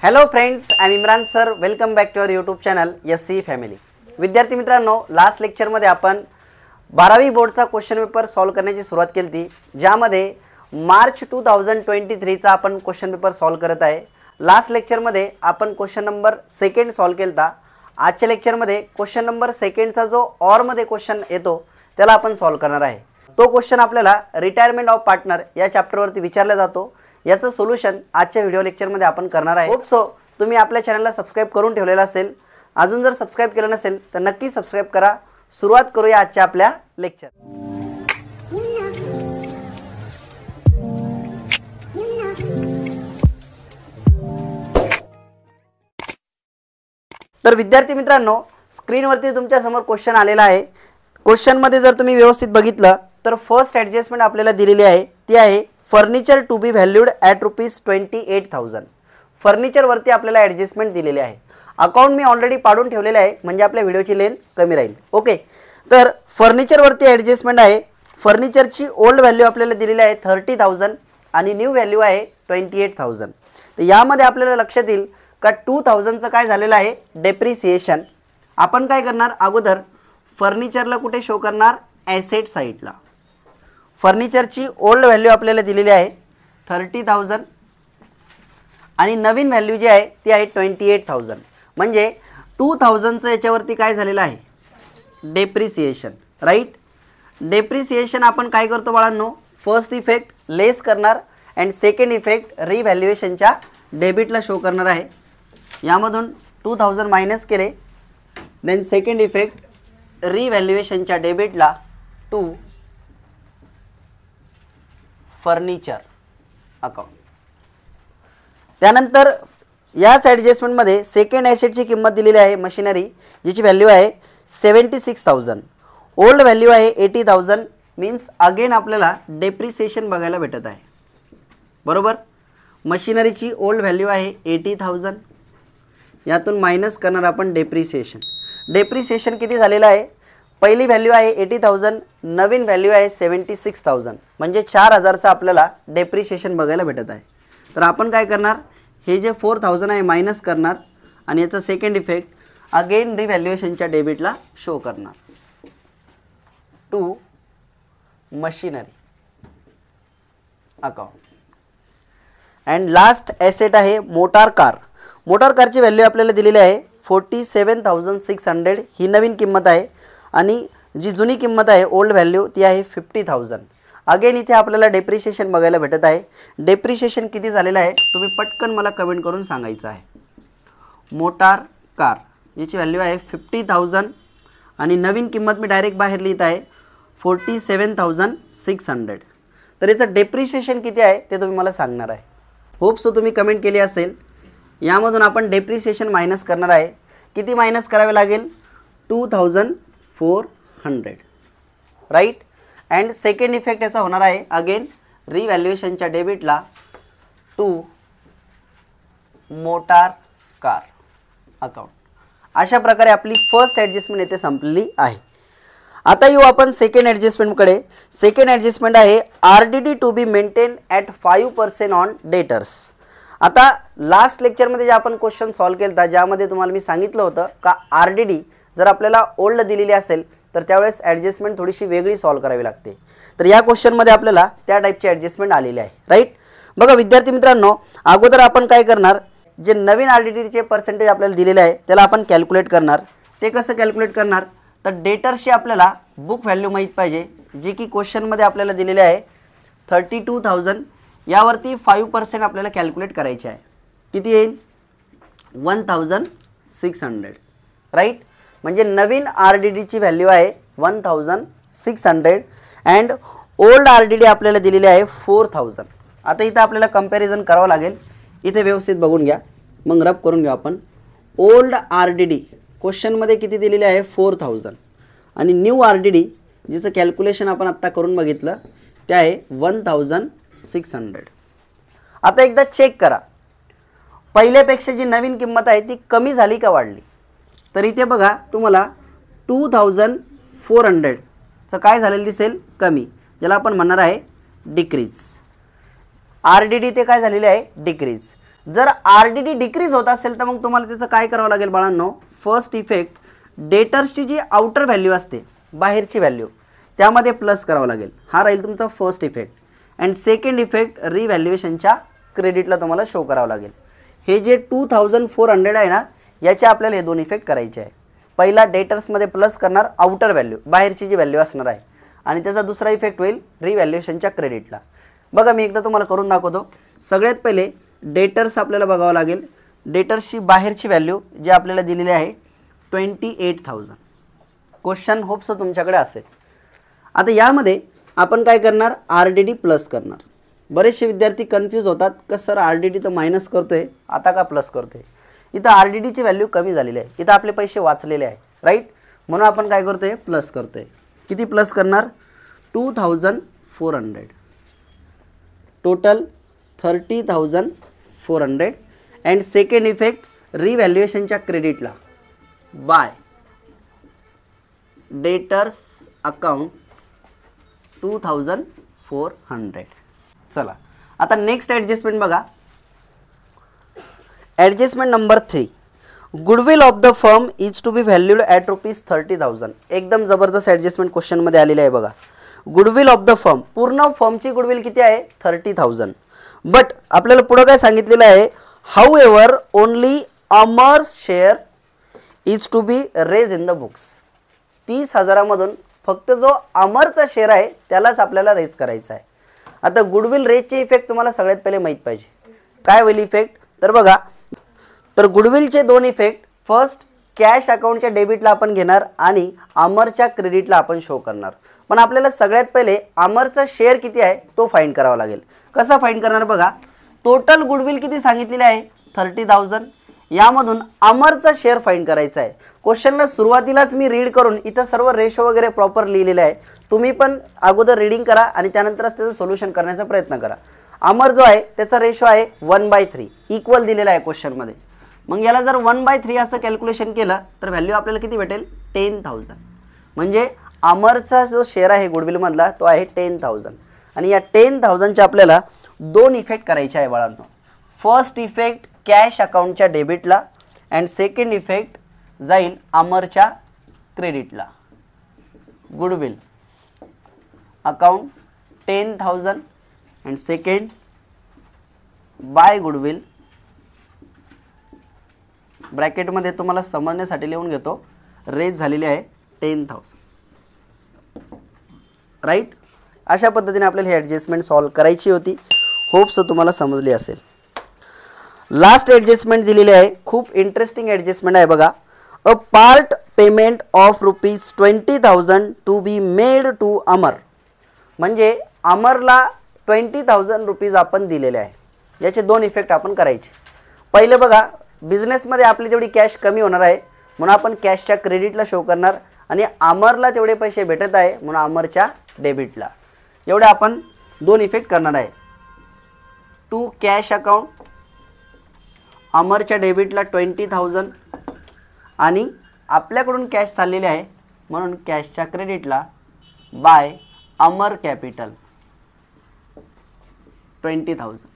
Hello friends, I am Imran sir. Welcome back to our YouTube channel SC family. विद्यार्थी मित्रांनो, last लेक्चरमध्ये आपण 12वी बोर्डचा क्वेश्चन पेपर सॉल्व करण्याची सुरुवात केली होती, ज्यामध्ये मार्च 2023 चा आपण क्वेश्चन पेपर सॉल्व करत आहे. लास्ट लेक्चरमध्ये आपण क्वेश्चन नंबर 2 सॉल्व केला. आजच्या लेक्चरमध्ये क्वेश्चन नंबर 2 चा जो ऑर मध्ये क्वेश्चन येतो त्याला आपण सॉल्व करणार आहे. तो क्वेश्चन आपल्याला रिटायरमेंट ऑफ पार्टनर या चॅप्टरवरती विचारला जातो. याचं सोल्यूशन आजच्या व्हिडिओ लेक्चरमध्ये आपण करणार आहे. होप सो तुम्ही आपल्या चॅनलला सबस्क्राइब करून ठेवलेला असेल. अजून जर सबस्क्राइब केलं नसेल तर नक्की सबस्क्राइब करा. सुरुवात करूया आजच्या आपल्या लेक्चर. तर विद्यार्थी मित्रांनो, स्क्रीनवरती तुमच्या समोर क्वेश्चन आलेला आहे. क्वेश्चन मध्ये जर तुम्ही व्यवस्थित बघितलं तर फर्स्ट ॲडजस्टमेंट आपल्याला दिलेली आहे, ती आहे furniture to be valued at ₹28,000. Furniture वरती आपल्याला ॲडजस्टमेंट दिलेली आहे. अकाउंट मी ऑलरेडी पाडून ठेवलेले आहे, म्हणजे आपल्या व्हिडिओची लेंथ कमी राहील. ओके, तर फर्निचर वरती ॲडजस्टमेंट आहे. फर्निचरची ओल्ड व्हॅल्यू आपल्याला दिलेली आहे 30,000 आणि न्यू व्हॅल्यू आहे 28,000. तर यामध्ये आपल्याला लक्षात येईल का 2000चं काय झालेलं आहे, डेप्रिसिएशन. आपण काय करणार, अगोदर फर्निचरला कुठे शो करणार, ॲसेट साईडला. फर्निचरची ओल्ड व्हॅल्यू आपल्याला दिलेली आहे 30,000 आणि नवीन व्हॅल्यू जी आहे ती आहे 28,000. म्हणजे 2000चं याच्यावरती काय झालेलं आहे, डेप्रिसिएशन. राईट, डेप्रिसिएशन आपण काय करतो बाळांनो, फर्स्ट इफेक्ट लेस करणार अँड सेकंड इफेक्ट रिव्हॅल्युएशनच्या डेबिटला शो करणार आहे. यामधून 2000 मायनस केले, देन सेकंड इफेक्ट रिव्हॅल्युएशनच्या डेबिटला टू फर्निचर अकाउंट. त्यानंतर याच ॲडजस्टमेंटमध्ये सेकंड ॲसेटची किंमत दिलेली आहे मशिनरी, जिची व्हॅल्यू आहे 76,000. ओल्ड व्हॅल्यू आहे 80,000. मीन्स अगेन आपल्याला डेप्रिसिएशन बघायला भेटत आहे. बरोबर, मशिनरीची ओल्ड व्हॅल्यू आहे 80,000. यातून मायनस करणार आपण डेप्रिसिएशन. डेप्रिसिएशन किती झालेलं आहे, पहिली व्हॅल्यू आहे 80,000, नवीन व्हॅल्यू आहे 76,000. म्हणजे 4,000चं आपल्याला डेप्रिसिएशन बघायला भेटत आहे. तर आपण काय करणार, हे जे 4,000 आहे मायनस करणार आणि याचा सेकंड इफेक्ट अगेन रिव्हॅल्युएशनच्या डेबिटला शो करणार to machinery account. And last asset आहे मोटार कार. मोटार कारची व्हॅल्यू आपल्याला दिलेली आहे 47,600. ही नवीन किंमत आहे आणि जी जुनी किंमत आहे ओल्ड व्हॅल्यू ती आहे 50,000. अगेन इथे आपल्याला डेप्रिसिएशन बघायला भेटत आहे. डेप्रिसिएशन किती झालेलं आहे तुम्ही पटकन मला कमेंट करून सांगायचं आहे. मोटार कार याची व्हॅल्यू आहे 50,000 आणि नवीन किंमत मी डायरेक्ट बाहेर लिहित आहे 47,600. तर याचं डेप्रिसिएशन किती आहे ते तुम्ही मला सांगणार आहे. होप सो तुम्ही कमेंट केली असेल. यामधून आपण डेप्रिसिएशन मायनस करणार आहे. किती मायनस करावे लागेल, 2,400. राईट, अँड सेकंड इफेक्ट याचा होणार आहे अगेन रिव्हॅल्युएशनच्या डेबिटला टू मोटार कार अकाउंट. अशा प्रकारे आपली फर्स्ट ॲडजस्टमेंट येथे संपलेली आहे. आता येऊ आपण सेकंड ॲडजस्टमेंटकडे. सेकंड ॲडजस्टमेंट आहे RDD to be maintain at 5% on debtors. आता लास्ट लेक्चरमध्ये जे आपण क्वेश्चन सॉल्व केला होता, ज्यामध्ये तुम्हाला मी सांगितलं होतं का RDD जर आपल्याला ओल्ड दिलेली असेल तर त्यावेळेस ॲडजस्टमेंट थोडीशी वेगळी सॉल्व करावी लागते. तर या क्वेश्चनमध्ये आपल्याला त्या टाईपची ॲडजस्टमेंट आलेली आहे. राईट, बघा विद्यार्थी मित्रांनो, अगोदर आपण काय करणार, जे नवीन RDDचे पर्सेंटेज आपल्याला दिलेले आहे त्याला आपण कॅल्क्युलेट करणार. ते कसं कॅल्क्युलेट करणार, तर डेटर्सची आपल्याला बुक व्हॅल्यू माहीत पाहिजे, जी की क्वेश्चनमध्ये आपल्याला दिलेली आहे 32,000. यावरती 5% आपल्याला कॅल्क्युलेट करायचे आहे. किती येईल, 1,600. राईट, म्हणजे नवीन RDDची व्हॅल्यू आहे 1,600 अँड ओल्ड RDD आपल्याला दिलेली आहे 4,000. आता इथं आपल्याला कंपॅरिझन करावं लागेल. इथे व्यवस्थित बघून घ्या, मग रब करून घेऊ आपण. ओल्ड RDD क्वेश्चनमध्ये किती दिलेली आहे 4,000 आणि न्यू RDD जिचं कॅल्क्युलेशन आपण आत्ता करून बघितलं ते आहे 1,600. आता एकदा चेक करा, पहिल्यापेक्षा जी नवीन किंमत आहे ती कमी झाली का वाढली. तर इथे बघा तुम्हाला 2,400चं काय झालेलं दिसेल, कमी, ज्याला आपण म्हणणार आहे डिक्रीज. RDD ते काय झालेले आहे, डिक्रीज. जर RDD डिक्रीज होत असेल तर मग तुम्हाला त्याचं काय करावं लागेल बाळांनो, फर्स्ट इफेक्ट डेटर्सची जी आउटर व्हॅल्यू असते, बाहेरची व्हॅल्यू, त्यामध्ये प्लस करावं लागेल. हा राहील तुमचा first effect. And second effect रिव्हॅल्युएशनच्या क्रेडिटला तुम्हाला शो करावं लागेल. हे जे 2400 आहे ना, याचे आपल्याला हे दोन इफेक्ट करायचे आहे. पहिला डेटर्समध्ये प्लस करणार आउटर व्हॅल्यू, बाहेरची जी व्हॅल्यू असणार आहे, आणि त्याचा दुसरा इफेक्ट होईल रिव्हॅल्युएशनच्या क्रेडिटला. बघा मी एकदा तुम्हाला करून दाखवतो. सगळ्यात पहिले डेटर्स आपल्याला बघावं लागेल. डेटर्सची बाहेरची व्हॅल्यू जी आपल्याला दिलेली आहे 28,000. क्वेश्चन होप्स तुमच्याकडे असेल. आता यामध्ये आपण काय करणार, RDD प्लस करणार. बरेचसे विद्यार्थी कन्फ्यूज होतात का सर RDD तर मायनस करतोय, आता का प्लस करतोय. इथं RDDची व्हॅल्यू कमी झालेली आहे, इथं आपले पैसे वाचलेले आहे, राईट. म्हणून आपण काय करतोय, प्लस करतोय. किती प्लस करणार, 2400, टोटल 30,400. अँड सेकंड इफेक्ट रिव्हॅल्युएशनच्या क्रेडिटला बाय डेटर्स अकाउंट 2400. चला आता नेक्स्ट ॲडजस्टमेंट बघा. Adjustment number 3, goodwill of the firm is to be valued at ₹30,000. एकदम जबरदस्त ॲडजस्टमेंट क्वेश्चनमध्ये आलेले आहे बघा. गुडविल ऑफ द फर्म, पूर्ण फर्मची गुडविल किती आहे, 30,000. बट आपल्याला पुढं काय सांगितलेलं आहे, however only Amar's share is to be raised in the books. 30,000मधून फक्त जो अमरचा शेअर आहे त्यालाच आपल्याला रेज करायचा आहे. आता गुडविल रेजचे इफेक्ट तुम्हाला सगळ्यात पहिले माहीत पाहिजे. काय होईल इफेक्ट, तर बघा, तर गुडविलचे दोन इफेक्ट, फर्स्ट कॅश अकाउंटच्या डेबिटला आपण घेणार आणि अमरच्या क्रेडिटला आपण शो करणार. पण आपल्याला सगळ्यात पहिले अमरचा शेअर किती आहे तो फाइंड करावा लागेल. कसा फाइंड करणार बघा, टोटल गुडविल किती सांगितलेली आहे 30,000, यामधून अमरचा शेअर फाइंड करायचा आहे. क्वेश्चनला सुरुवातीलाच मी रीड करून इथं सर्व रेशो वगैरे प्रॉपर लिहिलेले आहे. तुम्ही पण अगोदर रीडिंग करा आणि त्यानंतरच त्याचं सोल्युशन करण्याचा प्रयत्न करा. अमर जो आहे त्याचा रेशो आहे 1/3, इक्वल दिलेला आहे क्वेश्चनमध्ये. मग याला जर 1/3 असं कॅल्क्युलेशन केलं तर व्हॅल्यू आपल्याला किती भेटेल, 10,000. म्हणजे अमरचा जो शेअर आहे गुडविलमधला तो आहे 10,000. आणि या 10,000चे आपल्याला दोन इफेक्ट करायचे आहे बाळांनो. फर्स्ट इफेक्ट कॅश अकाउंटच्या डेबिटला अँड सेकंड इफेक्ट जाईल अमरच्या क्रेडिटला. Goodwill account 10,000 and second by goodwill, ब्रॅकेटमध्ये तुम्हाला समजण्यासाठी लिहून घेतो, रेज झालेली आहे 10,000, राईट. अशा पद्धतीने आपल्याला हे ॲडजस्टमेंट सॉल्व करायची होती. होप्स तुम्हाला समजली असेल. लास्ट ॲडजस्टमेंट दिलेली आहे, खूप इंटरेस्टिंग ॲडजस्टमेंट आहे बघा. A part payment of ₹20,000 to be made to Amar. म्हणजे अमरला ₹20,000 आपण दिलेले आहे. याचे दोन इफेक्ट आपण करायचे. पहिले बघा, बिझनेसमध्ये आपली तेवढी कॅश कमी होणार आहे म्हणून आपण कॅशच्या क्रेडिटला शो करणार आणि अमरला तेवढे पैसे भेटत आहे म्हणून अमरच्या डेबिटला. एवढे आपण दोन इफेक्ट करणार आहे. टू कॅश अकाउंट, अमरच्या डेबिटला 20,000 आणि आपल्याकडून कॅश चाललेली आहे म्हणून कॅशच्या क्रेडिटला बाय अमर कॅपिटल 20,000.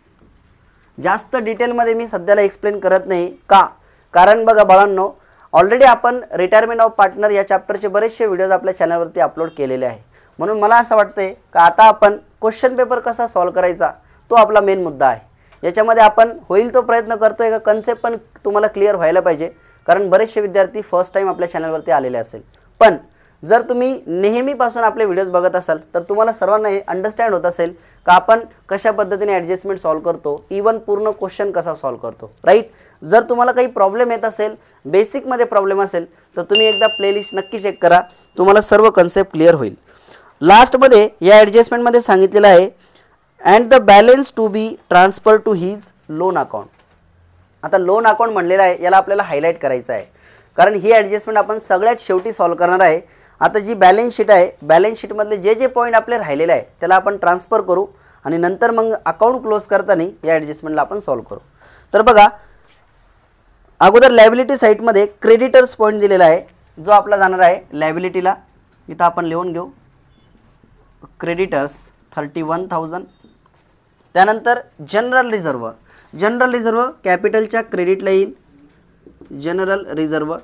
जास्त डिटेलमध्ये मी सध्याला एक्सप्लेन करत नाही का, कारण बघा बाळांनो, ऑलरेडी आपण रिटायरमेंट ऑफ पार्टनर या चॅप्टरचे बरेचसे व्हिडिओज आपल्या चॅनलवरती अपलोड केलेले आहे. म्हणून मला असं वाटतंय का आता आपण क्वेश्चन पेपर कसा सॉल्व करायचा तो आपला मेन मुद्दा आहे. याच्यामध्ये आपण होईल तो प्रयत्न करतोय का कन्सेप्ट पण तुम्हाला क्लिअर व्हायला पाहिजे, कारण बरेचसे विद्यार्थी फर्स्ट टाइम आपल्या चॅनलवरती आलेले असेल. पण जर तुम्ही नेहमीपासून आपले व्हिडिओज बघत असाल तर तुम्हाला सर्वांना हे अंडरस्टँड होत असेल का आपण कशा पद्धतीने ॲडजस्टमेंट सॉल्व करतो, इवन पूर्ण क्वेश्चन कसा सॉल्व करतो, राईट. जर तुम्हाला काही प्रॉब्लेम येत असेल, बेसिकमध्ये प्रॉब्लेम असेल तर तुम्ही एकदा प्लेलिस्ट नक्की चेक करा, तुम्हाला सर्व कन्सेप्ट क्लिअर होईल. लास्टमध्ये या ॲडजस्टमेंटमध्ये सांगितलेलं आहे and the balance to be transfer to his loan account. आता लोन अकाउंट म्हणलेलं आहे, याला आपल्याला हायलाईट करायचं आहे कारण ही ॲडजस्टमेंट आपण सगळ्यात शेवटी सॉल्व करणार आहे. आता जी बॅलन्स शीट आहे, बॅलन्स शीटमधले जे जे पॉईंट आपले राहिलेले आहे त्याला आपण ट्रान्सफर करू आणि नंतर मग अकाउंट क्लोज करताना या ॲडजस्टमेंटला आपण सॉल्व करू. तर बघा, अगोदर लायबिलिटी साईटमध्ये क्रेडिटर्स पॉईंट दिलेला आहे जो आपला जाणार आहे लायबिलिटीला. इथं आपण लिहून घेऊ क्रेडिटर्स 31,000. त्यानंतर जनरल रिझर्व, जनरल रिझर्व्ह कॅपिटलच्या क्रेडिटला येईल, जनरल रिझर्व्ह.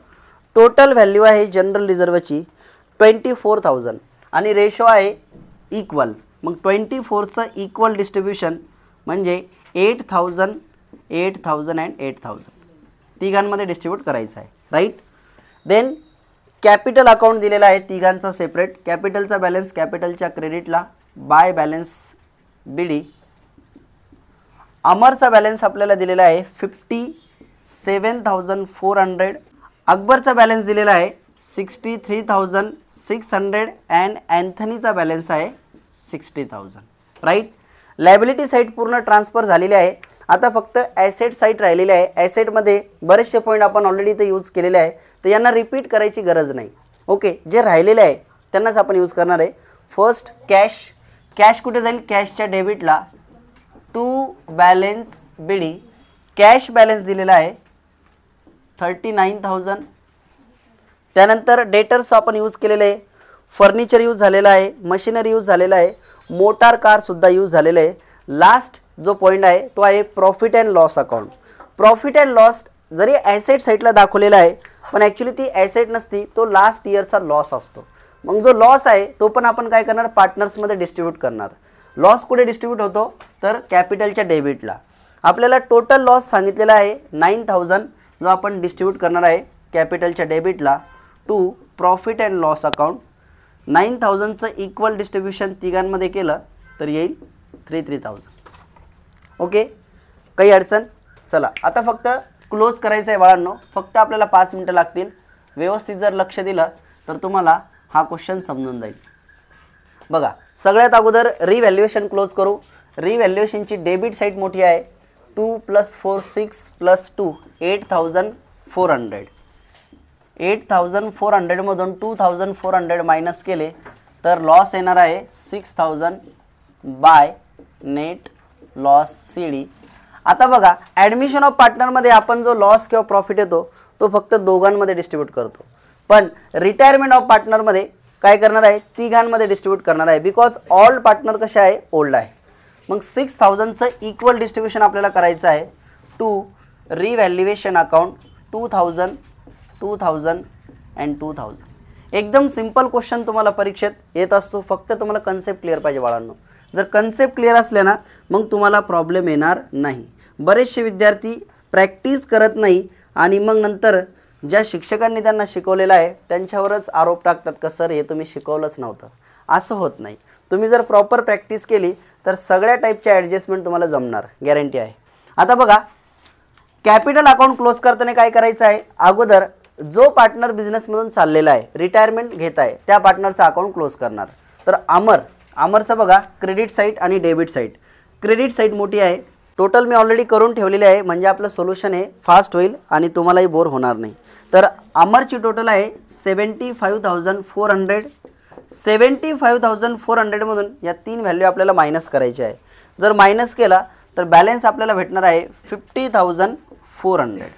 टोटल व्हॅल्यू आहे जनरल रिझर्व्हची 24,000 आणि रेशो आहे इक्वल. मग 24चं इक्वल डिस्ट्रीब्युशन म्हणजे 8,000 8,000 अँड 8,000 तिघांमध्ये डिस्ट्रीब्यूट करायचं आहे, राईट. देन कॅपिटल अकाउंट दिलेला आहे तिघांचा सेपरेट. कॅपिटलचा बॅलन्स कॅपिटलच्या क्रेडिटला बाय बॅलन्स BD. अमरचा बॅलन्स आपल्याला दिलेला आहे 57,400. अकबरचा बॅलन्स दिलेला आहे 63,600 अँड अँथनीचा बॅलन्स आहे 60,000, राईट. लायबिलिटी साईड पूर्ण ट्रान्सफर झालेली आहे. आता फक्त ॲसेट साईड राहिलेली आहे. ॲसेटमध्ये बरेचसे पॉईंट आपण ऑलरेडी इथे यूज केलेले आहे, तर यांना रिपीट करायची गरज नाही. ओके, जे राहिलेले आहे त्यांनाच आपण यूज करणार आहे. First cash. कॅश कुठे जाईल? कॅशच्या डेबिटला to balance BD. Cash balance दिलेला आहे 39,000. त्यानंतर डेटर्स आपण यूज केलेले आहे. फर्निचर यूज झालेला आहे, मशिनरी यूज झालेला आहे, मोटार कारसुद्धा यूज झालेलं आहे. लास्ट जो पॉईंट आहे तो आहे profit and loss account. Profit and loss जरी ॲसेट साईडला दाखवलेला आहे पण ॲक्च्युली ती ॲसेट नसती, तो लास्ट इयरचा लॉस असतो. मग जो लॉस आहे तो पण आपण काय करणार? पार्टनर्समध्ये डिस्ट्रीब्यूट करणार. लॉस कुठे डिस्ट्रीब्यूट होतो? तर कॅपिटलच्या डेबिटला. आपल्याला टोटल लॉस सांगितलेला आहे 9,000, जो आपण डिस्ट्रीब्यूट करणार आहे कॅपिटलच्या डेबिटला to profit and loss account. 9,000चं इक्वल डिस्ट्रीब्युशन तिघांमध्ये केलं तर येईल 3,000. ओके, काही अडचण? चला आता फक्त क्लोज करायचं आहे बाळांनो. फक्त आपल्याला 5 मिनटं लागतील. व्यवस्थित जर लक्ष दिलं तर तुम्हाला हा क्वेश्चन समजून जाईल. बघा, सगळ्यात अगोदर रिव्हॅल्युएशन क्लोज करू. रिव्हॅल्युएशनची डेबिट साईड मोठी आहे. 2 + 4 6 + 2 8,400. 8,400 मधून 2,400 मायनस केले तर लॉस येणार आहे 6,000 बाय नेट लॉस CD. आता बघा, ॲडमिशन ऑफ पार्टनरमध्ये आपण जो लॉस किंवा प्रॉफिट येतो तो फक्त दोघांमध्ये डिस्ट्रीब्यूट करतो, पण रिटायरमेंट ऑफ पार्टनरमध्ये काय करणार आहे? तिघांमध्ये डिस्ट्रीब्यूट करणार आहे. बिकॉज ऑल पार्टनर कसे आहे? ओल्ड आहे. मग 6,000चं इक्वल डिस्ट्रीब्युशन आपल्याला करायचं आहे टू रिव्हॅल्युएशन अकाउंट 2,000 2,000 अँड 2,000. एकदम सिंपल क्वेश्चन तुम्हाला परीक्षेत येत असतो. फक्त तुम्हाला कन्सेप्ट क्लिअर पाहिजे बाळांनो. जर कन्सेप्ट क्लिअर असले ना मग तुम्हाला प्रॉब्लेम येणार नाही. बरेचसे विद्यार्थी प्रॅक्टिस करत नाही आणि मग नंतर ज्या शिक्षकांनी त्यांना शिकवलेलं आहे त्यांच्यावरच आरोप टाकतात का सर हे तुम्ही शिकवलंच नव्हतं. असं होत नाही. तुम्ही जर प्रॉपर प्रॅक्टिस केली तर सगळ्या टाईपच्या ॲडजस्टमेंट तुम्हाला जमणार, गॅरंटी आहे. आता बघा, कॅपिटल अकाउंट क्लोज करताना काय करायचं आहे? अगोदर जो पार्टनर बिझनेसमधून चाललेला आहे, रिटायरमेंट घेत आहे, त्या पार्टनरचा अकाउंट क्लोज करणार. तर अमरचं बघा, क्रेडिट साईड आणि डेबिट साईड. क्रेडिट साईड मोठी आहे. टोटल मी ऑलरेडी करून ठेवलेली आहे म्हणजे आपलं सोल्युशन हे फास्ट होईल आणि तुम्हालाही बोर होणार नाही. तर अमरची टोटल आहे 75,400. 75,400 मधून या 3 व्हॅल्यू आपल्याला मायनस करायची आहे. जर मायनस केला तर बॅलन्स आपल्याला भेटणार आहे 50,400.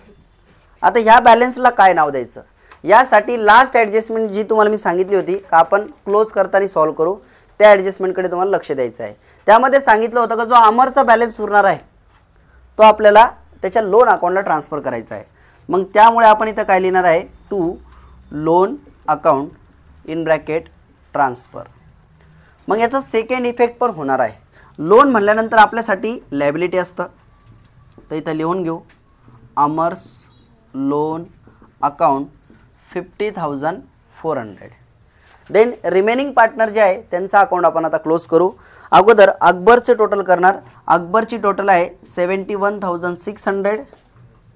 आता ह्या बॅलन्सला काय नाव द्यायचं? यासाठी लास्ट ॲडजस्टमेंट जी तुम्हाला मी सांगितली होती का आपण क्लोज करताना सॉल्व करू, त्या ॲडजस्टमेंटकडे तुम्हाला लक्ष द्यायचं आहे. त्यामध्ये सांगितलं होतं का जो अमरचा बॅलन्स उरणार आहे तो आपल्याला त्याच्या लोन अकाउंटला ट्रान्सफर करायचा आहे. मग त्यामुळे आपण इथं काय लिहिणार आहे? To loan account in bracket transfer. मग याचा सेकंड इफेक्ट पण होणार आहे. लोन म्हणल्यानंतर आपल्यासाठी लायबिलिटी असतं, तर इथं लिहून घेऊ Amar's loan account 50,400. Then remaining partner जे आहे त्यांचा अकाउंट आपण आता क्लोज करू. अगोदर अकबरचे टोटल करणार. अकबरची टोटल आहे 71,600.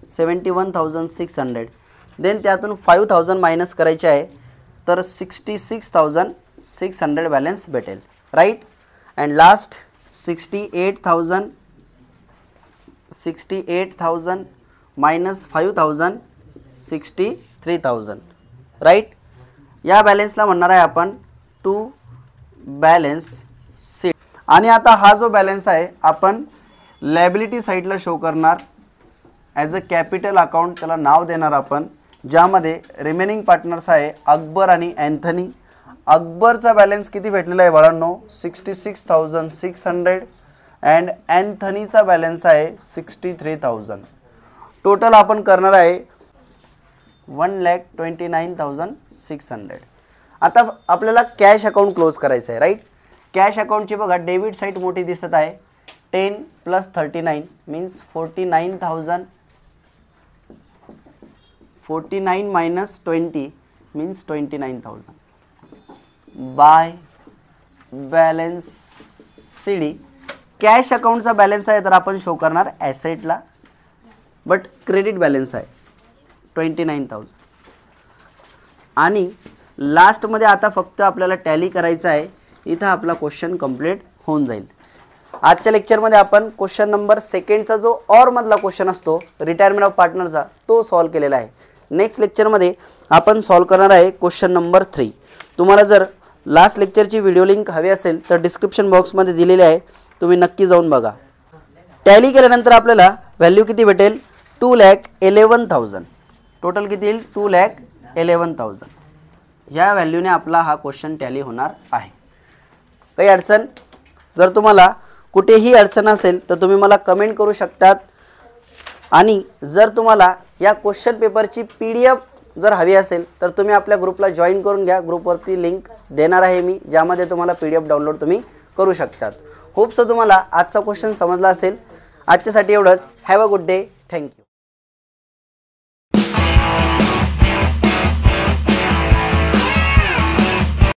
71,600. देन त्यातून 5,000 मायनस करायचे आहे तर 66,600 बॅलन्स भेटेल, right. And last 68,000 minus 5,000 63,000, right. या बॅलन्सला म्हणणार आहे आपण टू बॅलन्स शीट. आणि आता हा जो बॅलन्स आहे आपण लायबिलिटी साईडला शो करणार ॲज अ कॅपिटल अकाउंट. त्याला नाव देणार आपण, ज्यामध्ये रिमेनिंग पार्टनर्स आहे अकबर आणि अँथनी. अकबरचा बॅलन्स किती भेटलेला आहे बाळांनो? 66,600. अँड अँथनीचा बॅलन्स आहे 63,000. टोटल आपण करणार आहे 1,29,600. आता आपल्याला कॅश अकाउंट क्लोज करायचं आहे, राईट. कॅश अकाउंटची बघा डेबिट साईड मोठी दिसत आहे. 10 + 39 means 49,000. 49 - 20 means 29,000. By balance CD. Cash अकाउंटचा बॅलन्स आहे तर आपण शो करणार ॲसेटला, बट क्रेडिट बॅलन्स आहे 29,000. आणि लास्टमध्ये आता फक्त आपल्याला टॅली करायचं आहे. इथं आपला क्वेश्चन कंप्लीट होऊन जाईल. आजच्या लेक्चरमध्ये आपण क्वेश्चन नंबर 2चा जो ऑर मधला क्वेश्चन असतो रिटायरमेंट ऑफ पार्टनरचा तो सॉल्व केलेला आहे. नेक्स्ट लेक्चरमध्ये आपण सॉल्व करणार आहे क्वेश्चन नंबर 3. तुम्हाला जर लास्ट लेक्चरची व्हिडिओ लिंक हवी असेल तर डिस्क्रिप्शन बॉक्समध्ये दिलेली आहे, तुम्ही नक्की जाऊन बघा. टॅली केल्यानंतर आपल्याला व्हॅल्यू किती भेटेल 2,11,000. टोटल किती येईल 2,11,000. ह्या व्हॅल्यूने आपला हा क्वेश्चन टॅली होणार आहे. काही अडचण, जर तुम्हाला कुठेही अडचण असेल तर तुम्ही मला कमेंट करू शकतात. आणि जर तुम्हाला या क्वेश्चन पेपरची PDF जर हवी असेल तर तुम्ही आपल्या ग्रुपला जॉईन करून घ्या. ग्रुपवरती लिंक देणार आहे मी, ज्यामध्ये तुम्हाला PDF डाउनलोड तुम्ही करू शकतात. होप सो तुम्हाला आजचा क्वेश्चन समजला असेल. आजच्यासाठी एवढंच. Have a good day. Thank you.